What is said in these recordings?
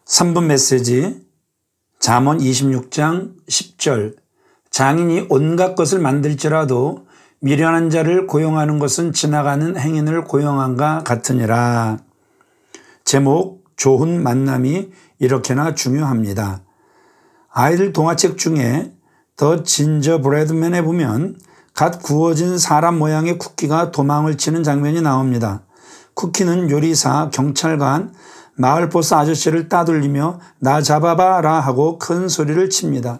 3분 메시지 잠언 26장 10절 장인이 온갖 것을 만들지라도 미련한 자를 고용하는 것은 지나가는 행인을 고용한과 같으니라. 제목 좋은 만남이 이렇게나 중요합니다. 아이들 동화책 중에 더 진저브레드맨에 보면 갓 구워진 사람 모양의 쿠키가 도망을 치는 장면이 나옵니다. 쿠키는 요리사, 경찰관, 마을보스 아저씨를 따돌리며 나 잡아봐라 하고 큰 소리를 칩니다.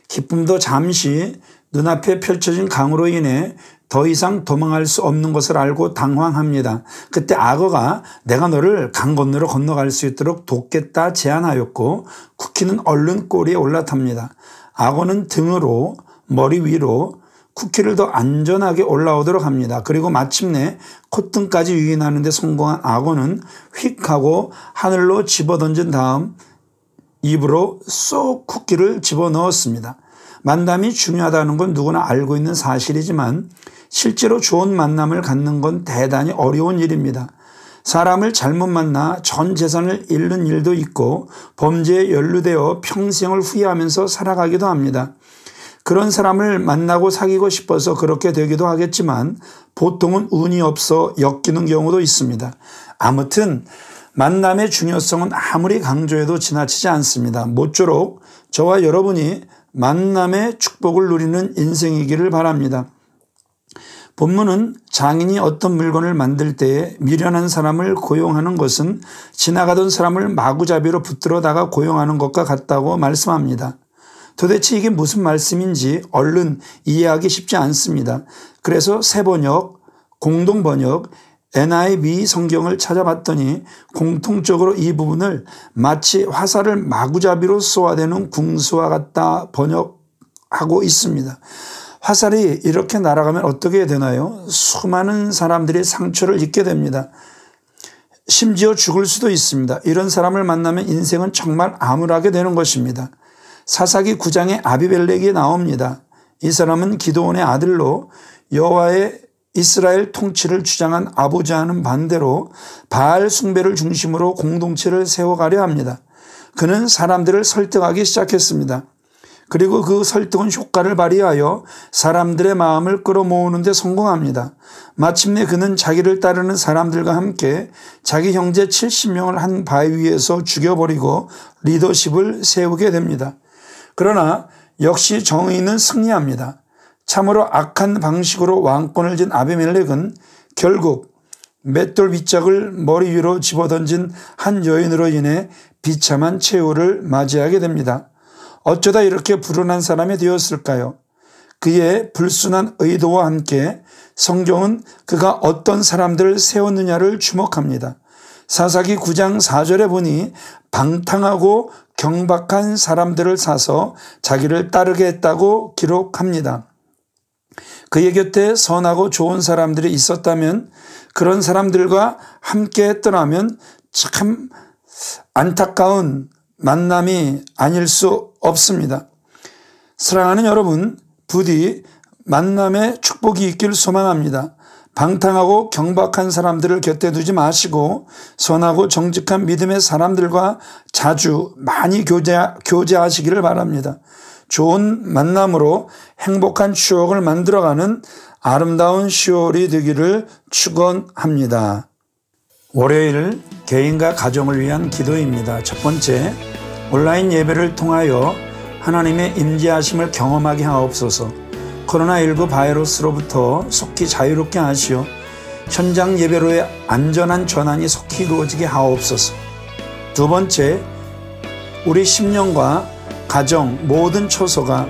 기쁨도 잠시 눈앞에 펼쳐진 강으로 인해 더 이상 도망할 수 없는 것을 알고 당황합니다. 그때 악어가 내가 너를 강 건너로 건너갈 수 있도록 돕겠다 제안하였고 쿠키는 얼른 꼬리에 올라탑니다. 악어는 등으로 머리 위로 쿠키를 더 안전하게 올라오도록 합니다. 그리고 마침내 콧등까지 유인하는 데 성공한 악어는 휙 하고 하늘로 집어던진 다음 입으로 쏙 쿠키를 집어넣었습니다. 만남이 중요하다는 건 누구나 알고 있는 사실이지만 실제로 좋은 만남을 갖는 건 대단히 어려운 일입니다. 사람을 잘못 만나 전 재산을 잃는 일도 있고 범죄에 연루되어 평생을 후회하면서 살아가기도 합니다. 그런 사람을 만나고 사귀고 싶어서 그렇게 되기도 하겠지만 보통은 운이 없어 엮이는 경우도 있습니다. 아무튼 만남의 중요성은 아무리 강조해도 지나치지 않습니다. 모쪼록 저와 여러분이 만남의 축복을 누리는 인생이기를 바랍니다. 본문은 장인이 어떤 물건을 만들 때에 미련한 사람을 고용하는 것은 지나가던 사람을 마구잡이로 붙들어다가 고용하는 것과 같다고 말씀합니다. 도대체 이게 무슨 말씀인지 얼른 이해하기 쉽지 않습니다. 그래서 새번역, 공동번역, NIV 성경을 찾아봤더니 공통적으로 이 부분을 마치 화살을 마구잡이로 쏘아대는 궁수와 같다 번역하고 있습니다. 화살이 이렇게 날아가면 어떻게 되나요? 수많은 사람들이 상처를 입게 됩니다. 심지어 죽을 수도 있습니다. 이런 사람을 만나면 인생은 정말 암울하게 되는 것입니다. 사사기 9장에 아비멜렉이 나옵니다. 이 사람은 기드온의 아들로 여호와의 이스라엘 통치를 주장한 아보자와는 반대로 바알 숭배를 중심으로 공동체를 세워가려 합니다. 그는 사람들을 설득하기 시작했습니다. 그리고 그 설득은 효과를 발휘하여 사람들의 마음을 끌어모으는 데 성공합니다. 마침내 그는 자기를 따르는 사람들과 함께 자기 형제 70명을 한 바위 위에서 죽여버리고 리더십을 세우게 됩니다. 그러나 역시 정의는 승리합니다. 참으로 악한 방식으로 왕권을 쥔 아비멜렉은 결국 맷돌 빗짝을 머리 위로 집어던진 한 여인으로 인해 비참한 최후를 맞이하게 됩니다. 어쩌다 이렇게 불운한 사람이 되었을까요? 그의 불순한 의도와 함께 성경은 그가 어떤 사람들을 세웠느냐를 주목합니다. 사사기 9장 4절에 보니 방탕하고 경박한 사람들을 사서 자기를 따르게 했다고 기록합니다. 그의 곁에 선하고 좋은 사람들이 있었다면 그런 사람들과 함께 했더라면 참 안타까운 만남이 아닐 수 없습니다. 사랑하는 여러분, 부디 만남의 축복이 있길 소망합니다. 방탕하고 경박한 사람들을 곁에 두지 마시고 선하고 정직한 믿음의 사람들과 자주 많이 교제하시기를 바랍니다. 좋은 만남으로 행복한 추억을 만들어가는 아름다운 10월이 되기를 축원합니다. 월요일 개인과 가정을 위한 기도입니다. 첫 번째, 온라인 예배를 통하여 하나님의 임재하심을 경험하게 하옵소서. 코로나19 바이러스로부터 속히 자유롭게 하시어 현장 예배로의 안전한 전환이 속히 이루어지게 하옵소서. 두 번째, 우리 심령과 가정 모든 처소가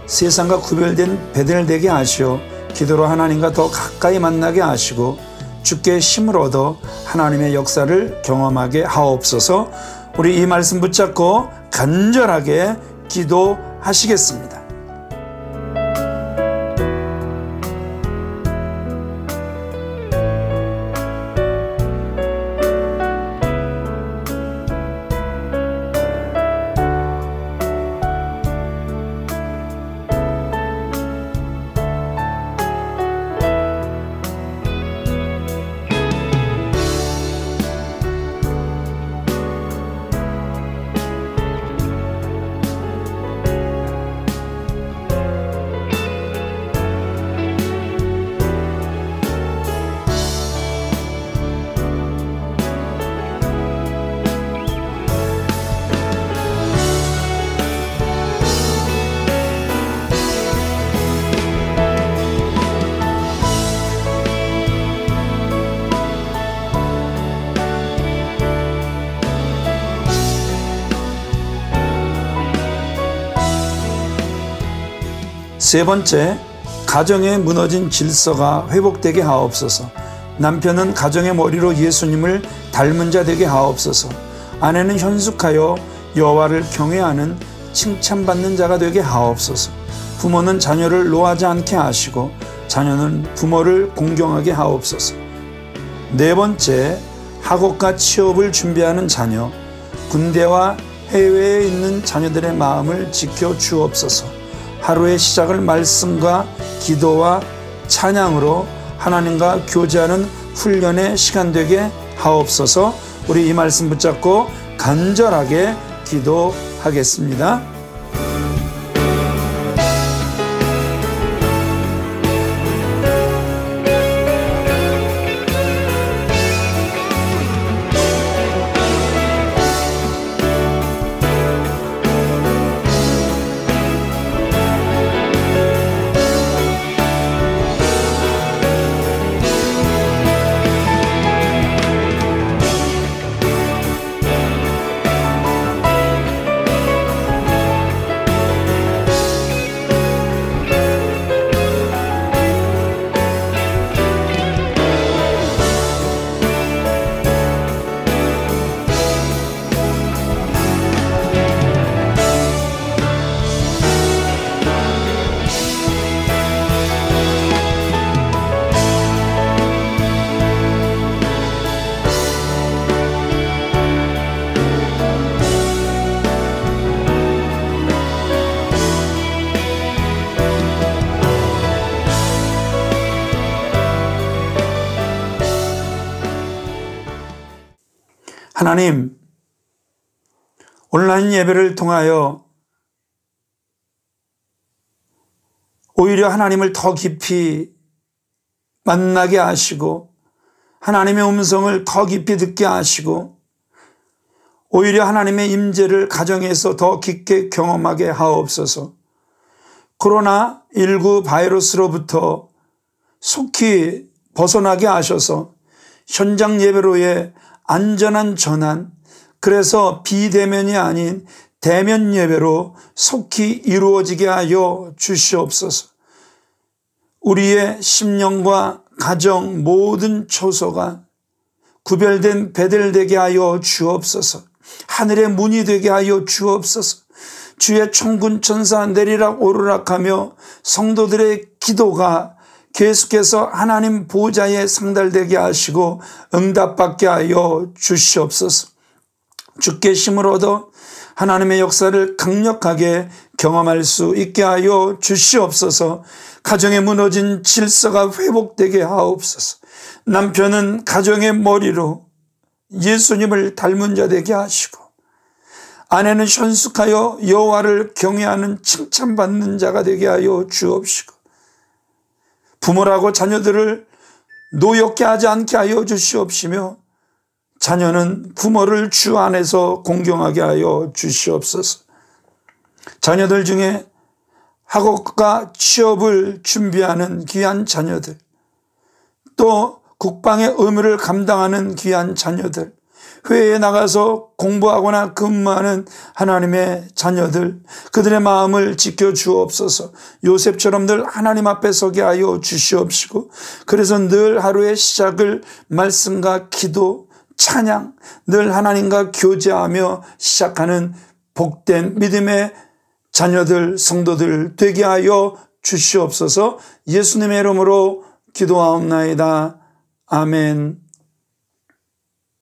세상과 구별된 베델되게 하시어 기도로 하나님과 더 가까이 만나게 하시고 주께 힘을 얻어 하나님의 역사를 경험하게 하옵소서. 우리 이 말씀 붙잡고 간절하게 기도하시겠습니다. 세 번째, 가정에 무너진 질서가 회복되게 하옵소서. 남편은 가정의 머리로 예수님을 닮은 자 되게 하옵소서. 아내는 현숙하여 여호와를 경외하는 칭찬받는 자가 되게 하옵소서. 부모는 자녀를 노하지 않게 하시고 자녀는 부모를 공경하게 하옵소서. 네 번째, 학업과 취업을 준비하는 자녀, 군대와 해외에 있는 자녀들의 마음을 지켜 주옵소서. 하루의 시작을 말씀과 기도와 찬양으로 하나님과 교제하는 훈련의 시간 되게 하옵소서. 우리 이 말씀 붙잡고 간절하게 기도하겠습니다. 하나님, 온라인 예배를 통하여 오히려 하나님을 더 깊이 만나게 하시고 하나님의 음성을 더 깊이 듣게 하시고 오히려 하나님의 임재를 가정에서 더 깊게 경험하게 하옵소서. 코로나19 바이러스로부터 속히 벗어나게 하셔서 현장 예배로의 안전한 전환, 그래서 비대면이 아닌 대면 예배로 속히 이루어지게 하여 주시옵소서. 우리의 심령과 가정 모든 초소가 구별된 베델 되게 하여 주옵소서. 하늘의 문이 되게 하여 주옵소서. 주의 천군 천사 내리락 오르락하며 성도들의 기도가 계속해서 하나님 보좌에 상달되게 하시고 응답받게 하여 주시옵소서. 주께 힘을 얻어 하나님의 역사를 강력하게 경험할 수 있게 하여 주시옵소서. 가정에 무너진 질서가 회복되게 하옵소서. 남편은 가정의 머리로 예수님을 닮은 자 되게 하시고 아내는 현숙하여 여호와를 경외하는 칭찬받는 자가 되게 하여 주옵시고 부모라고 자녀들을 노엽게 하지 않게 하여 주시옵시며 자녀는 부모를 주 안에서 공경하게 하여 주시옵소서. 자녀들 중에 학업과 취업을 준비하는 귀한 자녀들, 또 국방의 의무를 감당하는 귀한 자녀들, 회의에 나가서 공부하거나 근무하는 하나님의 자녀들, 그들의 마음을 지켜주옵소서. 요셉처럼 늘 하나님 앞에 서게 하여 주시옵시고 그래서 늘 하루의 시작을 말씀과 기도, 찬양, 늘 하나님과 교제하며 시작하는 복된 믿음의 자녀들, 성도들 되게 하여 주시옵소서. 예수님의 이름으로 기도하옵나이다. 아멘.